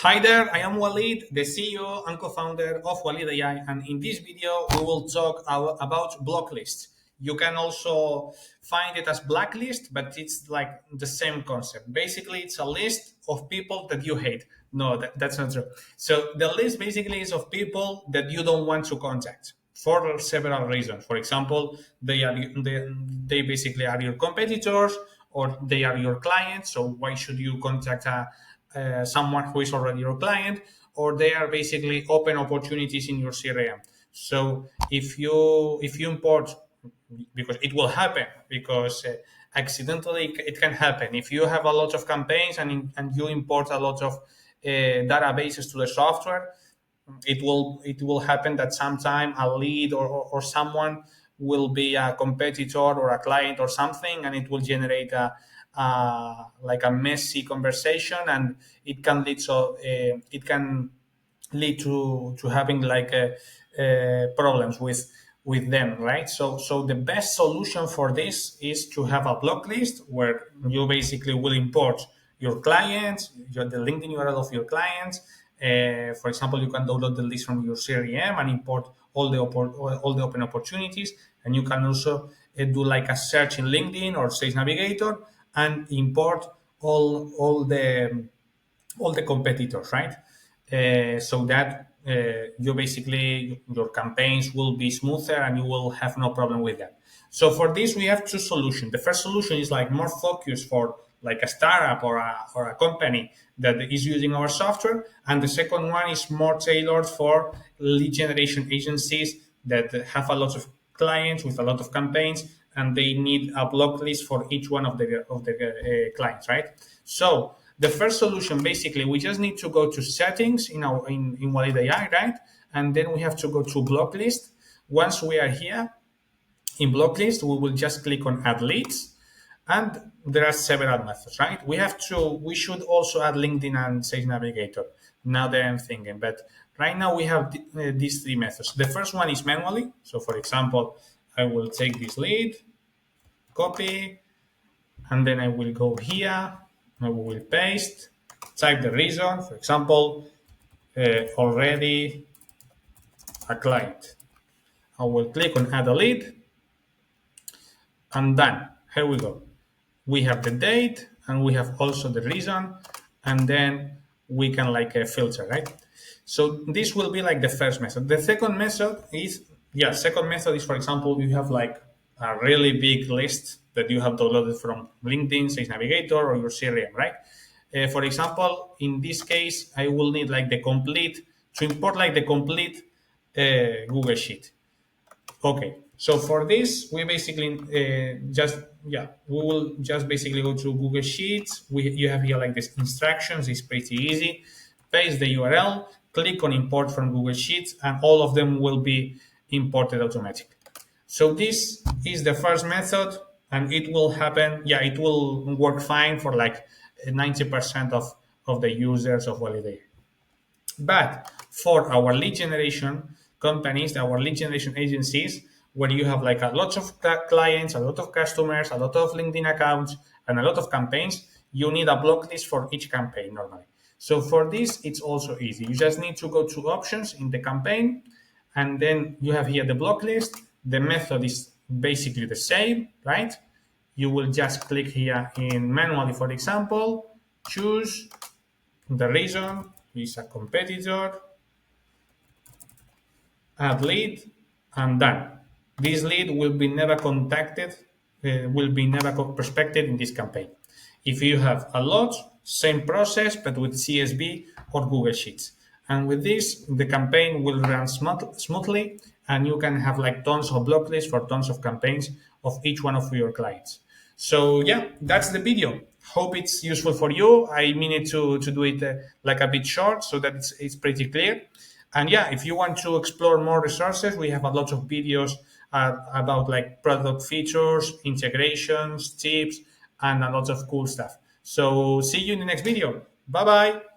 Hi there, I am Waleed, the CEO and co-founder of WaLead.ai, and in this video we will talk about blocklists. You can also find it as blacklist, but it's like the same concept. Basically, it's a list of people that you hate. No, that's not true. So the list basically is of people that you don't want to contact for several reasons. For example, they basically are your competitors or they are your clients. So why should you contact someone who is already your client? Or they are basically open opportunities in your CRM. So if you import, because it will happen, because accidentally it can happen if you have a lot of campaigns and you import a lot of databases to the software. It will happen that sometime a lead or someone will be a competitor or a client or something, and it will generate like a messy conversation, and it can lead to having like problems with them, right? So the best solution for this is to have a block list where you basically will import your clients, the LinkedIn URL of your clients. For example, you can download the list from your CRM and import all the open opportunities, and you can also do like a search in LinkedIn or Sales Navigator and import all the competitors, right? So that you basically your campaigns will be smoother and you will have no problem with that. So for this, we have two solutions. The first solution is like more focused for like a startup or a company that is using our software, and the second one is more tailored for lead generation agencies that have a lot of clients with a lot of campaigns, and they need a block list for each one of the clients, right? So the first solution, basically, we just need to go to settings in WaLead.ai, right? And then we have to go to block list. Once we are here in block list, we will just click on add leads, and there are several methods, right? We should also add LinkedIn and Sales Navigator. Now that I'm thinking, but right now we have these three methods. The first one is manually. So for example, I will take this lead, copy, and then I will go here. I will paste, type the reason. For example, already a client. I will click on add a lead, and done. Here we go. We have the date and we have also the reason, and then we can like filter, right? So this will be like the first method. The second method is, for example, you have like a really big list that you have downloaded from LinkedIn, Sales Navigator, or your CRM, right? For example, in this case, I will need like to import like the complete Google Sheet. Okay, so for this, we basically we will just basically go to Google Sheets. You have here like this instructions. It's pretty easy. Paste the URL, click on import from Google Sheets, and all of them will be imported automatically. So this is the first method, and it will happen. Yeah, it will work fine for like 90% of the users of WaLead. But for our lead generation companies, our lead generation agencies, where you have like a lot of clients, a lot of customers, a lot of LinkedIn accounts, and a lot of campaigns, you need a block list for each campaign normally. So for this, it's also easy. You just need to go to options in the campaign, and then you have here the block list. The method is basically the same, right? You will just click here in manually, for example, choose the reason is a competitor, add lead, and done. This lead will be never contacted, will be never prospected in this campaign. If you have a lot, same process, but with CSV or Google Sheets. And with this, the campaign will run smoothly, and you can have like tons of block lists for tons of campaigns of each one of your clients. So yeah, that's the video. Hope it's useful for you. I mean it to do it like a bit short so that it's pretty clear. And yeah, if you want to explore more resources, we have a lot of videos about like product features, integrations, tips, and a lot of cool stuff. So see you in the next video. Bye bye.